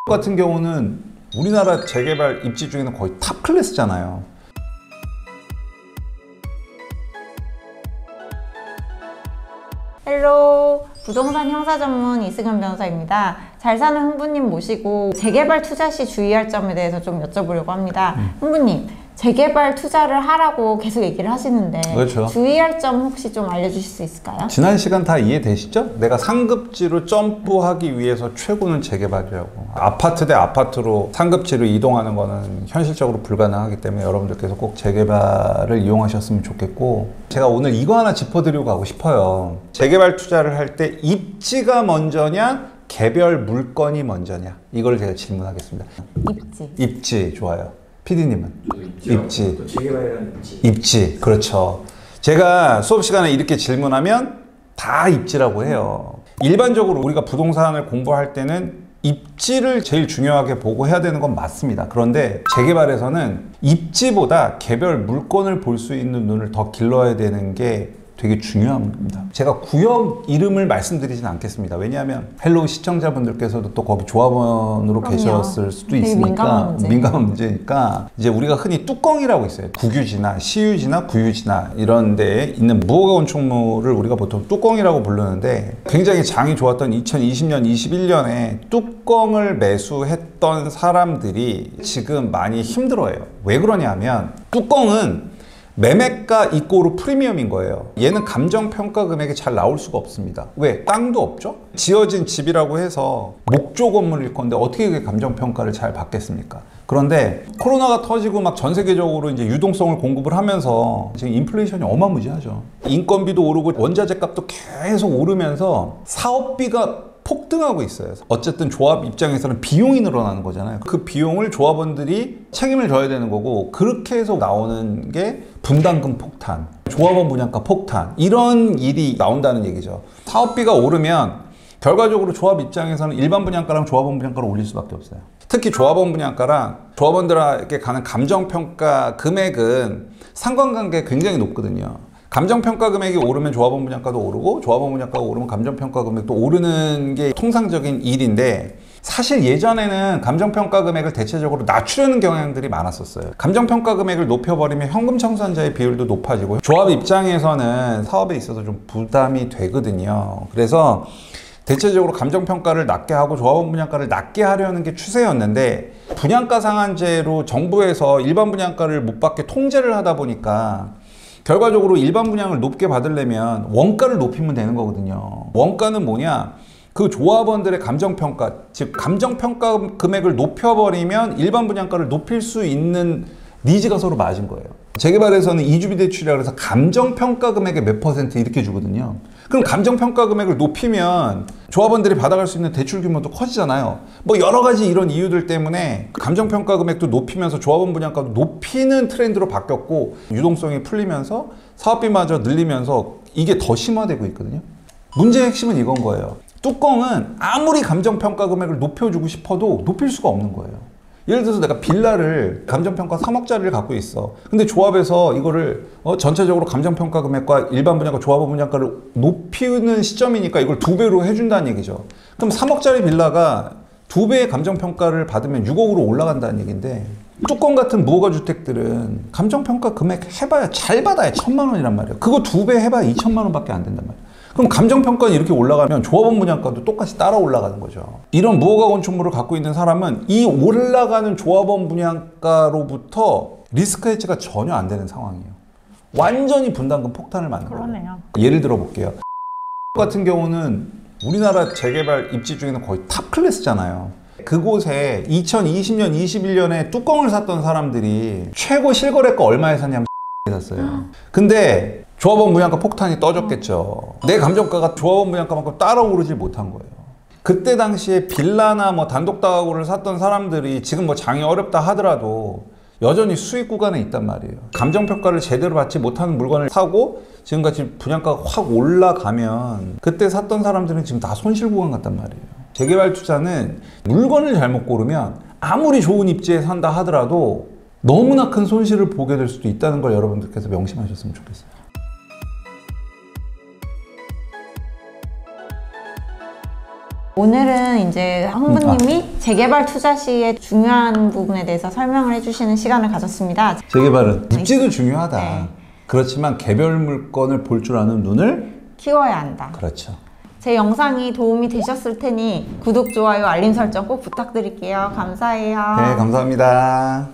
같은 경우는 우리나라 재개발 입지 중에는 거의 탑 클래스잖아요. 헬로, 부동산 형사 전문 이승현 변호사입니다. 잘 사는 흥부님 모시고 재개발 투자 시 주의할 점에 대해서 좀 여쭤보려고 합니다. 흥부님, 재개발 투자를 하라고 계속 얘기를 하시는데 그렇죠. 주의할 점 혹시 좀 알려주실 수 있을까요? 지난 시간 다 이해되시죠? 내가 상급지로 점프하기 위해서 최고는 재개발이라고. 아파트 대 아파트로 상급지로 이동하는 거는 현실적으로 불가능하기 때문에 여러분들께서 꼭 재개발을 이용하셨으면 좋겠고, 제가 오늘 이거 하나 짚어드리고 가고 싶어요. 재개발 투자를 할 때 입지가 먼저냐 개별 물건이 먼저냐, 이걸 제가 질문하겠습니다. 입지 좋아요. PD님은? 입지. 재개발이라는 입지. 입지, 그렇죠. 제가 수업 시간에 이렇게 질문하면 다 입지라고 해요. 일반적으로 우리가 부동산을 공부할 때는 입지를 제일 중요하게 보고 해야 되는 건 맞습니다. 그런데 재개발에서는 입지보다 개별 물건을 볼 수 있는 눈을 더 길러야 되는 게 되게 중요합니다. 제가 구역 이름을 말씀드리진 않겠습니다. 왜냐하면 헬로우 시청자분들께서도 또 거기 조합원으로 계셨을 수도 있으니까 민감한 문제니까, 이제 우리가 흔히 뚜껑이라고 있어요. 국유지나 시유지나 구유지나 이런 데에 있는 무허가 건축물을 우리가 보통 뚜껑이라고 부르는데, 굉장히 장이 좋았던 2020년, 21년에 뚜껑을 매수했던 사람들이 지금 많이 힘들어해요. 왜 그러냐면 뚜껑은 매매가 이꼬르 프리미엄인 거예요. 얘는 감정평가 금액이 잘 나올 수가 없습니다. 왜? 땅도 없죠? 지어진 집이라고 해서 목조 건물일 건데 어떻게 그게 감정평가를 잘 받겠습니까? 그런데 코로나가 터지고 막 전 세계적으로 이제 유동성을 공급을 하면서 지금 인플레이션이 어마무지하죠. 인건비도 오르고 원자재 값도 계속 오르면서 사업비가 폭등하고 있어요. 어쨌든 조합 입장에서는 비용이 늘어나는 거잖아요. 그 비용을 조합원들이 책임을 져야 되는 거고, 그렇게 해서 나오는 게 분담금 폭탄, 조합원 분양가 폭탄, 이런 일이 나온다는 얘기죠. 사업비가 오르면 결과적으로 조합 입장에서는 일반 분양가랑 조합원 분양가를 올릴 수밖에 없어요. 특히 조합원 분양가랑 조합원들에게 가는 감정평가 금액은 상관관계가 굉장히 높거든요. 감정평가 금액이 오르면 조합원 분양가도 오르고, 조합원 분양가가 오르면 감정평가 금액도 오르는 게 통상적인 일인데, 사실 예전에는 감정평가 금액을 대체적으로 낮추려는 경향들이 많았었어요. 감정평가 금액을 높여버리면 현금 청산자의 비율도 높아지고, 조합 입장에서는 사업에 있어서 좀 부담이 되거든요. 그래서 대체적으로 감정평가를 낮게 하고 조합원 분양가를 낮게 하려는 게 추세였는데, 분양가 상한제로 정부에서 일반 분양가를 못 받게 통제를 하다 보니까 결과적으로 일반 분양을 높게 받으려면 원가를 높이면 되는 거거든요. 원가는 뭐냐? 그 조합원들의 감정평가, 즉 감정평가 금액을 높여버리면 일반 분양가를 높일 수 있는 니즈가 서로 맞은 거예요. 재개발에서는 이주비 대출이라고 해서 감정평가 금액의 몇 퍼센트 이렇게 주거든요. 그럼 감정평가 금액을 높이면 조합원들이 받아갈 수 있는 대출 규모도 커지잖아요. 뭐 여러 가지 이런 이유들 때문에 감정평가 금액도 높이면서 조합원 분양가도 높이는 트렌드로 바뀌었고, 유동성이 풀리면서 사업비마저 늘리면서 이게 더 심화되고 있거든요. 문제의 핵심은 이건 거예요. 뚜껑은 아무리 감정평가 금액을 높여주고 싶어도 높일 수가 없는 거예요. 예를 들어서 내가 빌라를 감정평가 3억짜리를 갖고 있어. 근데 조합에서 이거를 전체적으로 감정평가 금액과 일반 분양가, 조합원 분양가를 높이는 시점이니까 이걸 2배로 해준다는 얘기죠. 그럼 3억짜리 빌라가 2배의 감정평가를 받으면 6억으로 올라간다는 얘기인데, 뚜껑 같은 무허가 주택들은 감정평가 금액 해봐야 잘 받아야 1,000만 원이란 말이에요. 그거 2배 해봐야 2,000만 원밖에 안 된단 말이에요. 그럼 감정평가는 이렇게 올라가면 조합원 분양가도 똑같이 따라 올라가는 거죠. 이런 무허가 건축물을 갖고 있는 사람은 이 올라가는 조합원 분양가로부터 리스크 해지가 전혀 안 되는 상황이에요. 완전히 분담금 폭탄을 맞는 거예요. 예를 들어 볼게요. 같은 경우는 우리나라 재개발 입지 중에는 거의 탑 클래스잖아요. 그곳에 2020년, 21년에 뚜껑을 샀던 사람들이 최고 실거래가 얼마에 샀냐면 샀어요. 근데 조합원 분양가 폭탄이 떠졌겠죠. 내 감정가가 조합원 분양가만큼 따라오르지 못한 거예요. 그때 당시에 빌라나 뭐 단독다가구를 샀던 사람들이 지금 뭐 장이 어렵다 하더라도 여전히 수익 구간에 있단 말이에요. 감정평가를 제대로 받지 못하는 물건을 사고 지금같이 분양가가 확 올라가면 그때 샀던 사람들은 지금 다 손실 구간 같단 말이에요. 재개발 투자는 물건을 잘못 고르면 아무리 좋은 입지에 산다 하더라도 너무나 큰 손실을 보게 될 수도 있다는 걸 여러분들께서 명심하셨으면 좋겠어요. 오늘은 이제 흥부님이 재개발 투자 시에 중요한 부분에 대해서 설명을 해주시는 시간을 가졌습니다. 재개발은 입지도 중요하다. 네. 그렇지만 개별 물건을 볼 줄 아는 눈을 키워야 한다. 그렇죠. 제 영상이 도움이 되셨을 테니 구독, 좋아요, 알림 설정 꼭 부탁드릴게요. 감사해요. 네, 감사합니다.